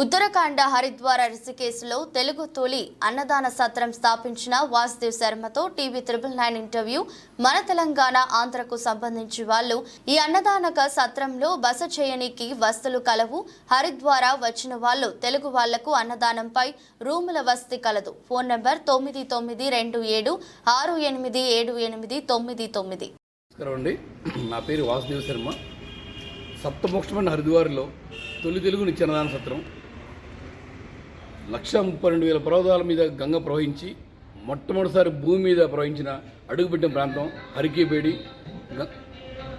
ఉత్తరాఖండ్ హరిద్వార రిషికేశ్లో తెలుగు తొలి అన్నదాన సత్రం స్థాపించిన వాసుదేవ్ శర్మతో టీవీ 999 ఇంటర్వ్యూ. మన తెలంగాణ ఆంధ్రకు సంబంధించి వాళ్ళు ఈ అన్నదానక సత్రంలో బస చేయనికి వసతులు కలవు. హరిద్వార వచ్చిన వాళ్ళు తెలుగు వాళ్లకు అన్నదానంపై రూముల వసతి కలదు. Phone number 9927687899. నా పేరు వాసుదేవ్ శర్మ. సప్తమోక్షమైన హరిద్వార్లో తొలి తెలుగు నిత్యాన్నదాన సత్రం 132,000 పర్వతాల మీద గంగ ప్రవహించి మొట్టమొదటిసారి భూమి మీద ప్రవహించిన అడుగుపెట్టిన ప్రాంతం హరికేపేడి.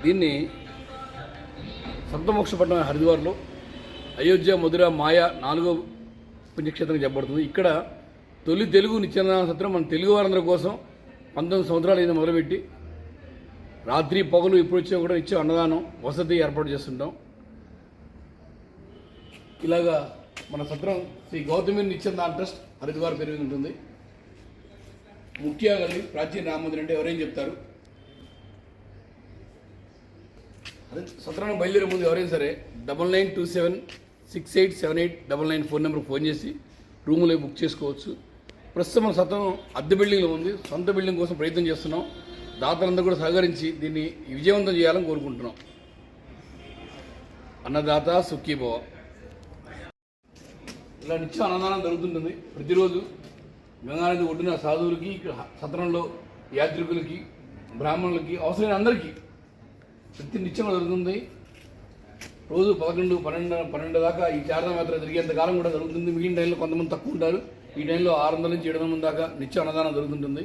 దీన్ని సప్తమోక్షపట్నం హరిద్వార్లో అయోధ్య, మధుర, మాయా 4వ పుణ్యక్షేత్రం చెప్పబడుతుంది. ఇక్కడ తొలి తెలుగు నిత్యాన్నదాన సత్రం మన తెలుగు వారందరి కోసం 19 సంవత్సరాలు అయినా మొదలుపెట్టి రాత్రి పగలు ఎప్పుడు వచ్చా కూడా ఇచ్చే అన్నదానం వసతి ఏర్పాటు చేస్తుంటాం. ఇలాగా మన సత్రం శ్రీ గౌతమి నిత్యాన్నదాన ట్రస్ట్ హరిద్వార్ పేరు మీద ఉంటుంది. ముఖ్య గల్లి ప్రాచీన రామమందిరం అంటే ఎవరేం చెప్తారు. సత్రానికి బయలుదేరే ముందు ఎవరైనా సరే 9927687899 ఫోన్ నెంబర్కి ఫోన్ చేసి రూములో బుక్ చేసుకోవచ్చు. ప్రస్తుతం మన సత్రం అద్దె బిల్డింగ్లో ఉంది. సొంత బిల్డింగ్ కోసం ప్రయత్నం చేస్తున్నాం. దాతలందరూ కూడా సహకరించి దీన్ని విజయవంతం చేయాలని కోరుకుంటున్నాం. అన్నదాత సుఖీభవ. ఇలా నిత్యం అన్నదానం జరుగుతుంటుంది. ప్రతిరోజు గంగానది ఒడ్డున సాధువులకి, సత్రంలో యాత్రికులకి, బ్రాహ్మణులకి, అవసరమైన అందరికీ ప్రతి నిత్యం జరుగుతుంది. రోజు 11, 12 దాకా ఈ చారధామ యాత్ర జరిగేంత కాలం కూడా జరుగుతుంది. మిగిలిన టైంలో కొంతమంది తక్కువ ఉంటారు. ఈ టైంలో 600 నుంచి 700 మంది దాకా నిత్యం అన్నదానం జరుగుతుంటుంది.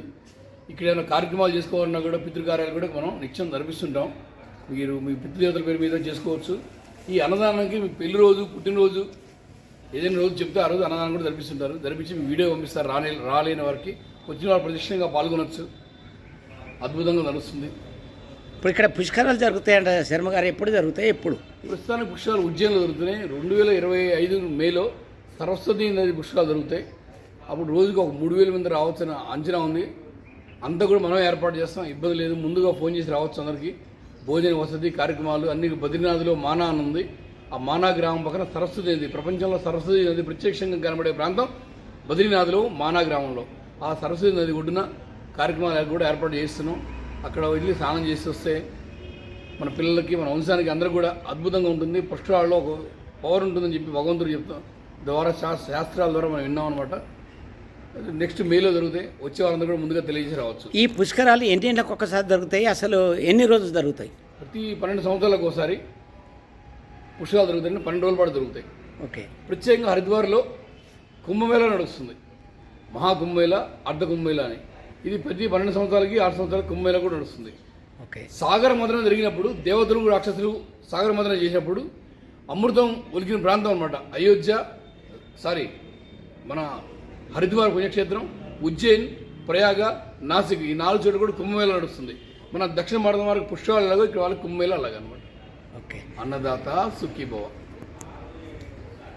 ఇక్కడ ఏమైనా కార్యక్రమాలు చేసుకోవాలన్నా కూడా పితృకార్యాలు కూడా మనం నిత్యం జరిపిస్తుంటాం. మీరు మీ పితృదేవతల పేరు మీద చేసుకోవచ్చు. ఈ అన్నదానానికి మీ పెళ్లి రోజు, పుట్టినరోజు ఏదైనా రోజు చెప్తే ఆ రోజు అన్నదానం కూడా జరిపిస్తుంటారు. జరిపించి మీ వీడియో పంపిస్తారు. రాలేని వారికి వచ్చిన వారు ప్రతిష్టంగా పాల్గొనవచ్చు. అద్భుతంగా నడుస్తుంది. ఇప్పుడు ఇక్కడ పుష్కరాలు జరుగుతాయంట శర్మ గారు, ఎప్పుడు జరుగుతాయి? ఎప్పుడు? ప్రస్తుతానికి పుష్కరాలు ఉజ్జయిన్లో జరుగుతున్నాయి. 2025 మేలో సరస్వతి నది పుష్కరాలు జరుగుతాయి. అప్పుడు రోజుకు ఒక 3,000 మంది రావచ్చని అంచనా ఉంది. అంతా కూడా మనం ఏర్పాటు చేస్తాం. ఇబ్బంది లేదు. ముందుగా ఫోన్ చేసి రావచ్చు. అందరికీ భోజన వసతి కార్యక్రమాలు అన్ని. బద్రీనాథ్లో మానా అని ఉంది. ఆ మానా గ్రామం పక్కన సరస్వతి నది, ప్రపంచంలో సరస్వతి నది ప్రత్యక్షంగా కనబడే ప్రాంతం బద్రీనాథ్లో మానా గ్రామంలో. ఆ సరస్వతి నది ఒడ్డున కార్యక్రమాలు కూడా ఏర్పాటు చేస్తున్నాం. అక్కడ వెళ్ళి స్నానం చేసి వస్తే మన పిల్లలకి, మన వంశానికి అందరూ కూడా అద్భుతంగా ఉంటుంది. పుష్కరాల్లో ఒక పవర్ ఉంటుందని చెప్పి భగవంతుడు చెప్తాం. ద్వారా శాస్త్రాల ద్వారా మనం విన్నాం అనమాట. నెక్స్ట్ మేలో జరుగుతాయి. వచ్చే వారందరూ కూడా ముందుగా తెలియజేసి రావచ్చు. ఈ పుష్కరాలు ఎన్నింటికి ఒక్కసారి జరుగుతాయి? అసలు ఎన్ని రోజులు జరుగుతాయి? ప్రతి 12 సంవత్సరాలకు ఒకసారి పుష్కరాలు జరుగుతాయి. 12 రోజుల పాటు జరుగుతాయి. ఓకే. ప్రత్యేకంగా హరిద్వార్లో కుంభమేళా నడుస్తుంది. మహాకుంభమేళా, అర్ధ కుంభమేళా అని. ఇది ప్రతి 12 సంవత్సరాలకి 6 సంవత్సరాలకి కుంభమేళా కూడా నడుస్తుంది. ఓకే. సాగర మదనం జరిగినప్పుడు దేవతలు, రాక్షసులు సాగర మదనం చేసినప్పుడు అమృతం ఒలికిన ప్రాంతం అనమాట. అయోధ్య, మన హరిద్వార్ పుణ్యక్షేత్రం, ఉజ్జయిన్, ప్రయాగ, నాసిక్, ఈ 4 చోట్ల కూడా కుంభమేళా నడుస్తుంది. మన దక్షిణ భారతం వారికి పుష్కరాలు ఎలాగో ఇక్కడ వాళ్ళకి కుంభమేళా అలాగనమాట. ఓకే. అన్నదాత సుఖీభవ.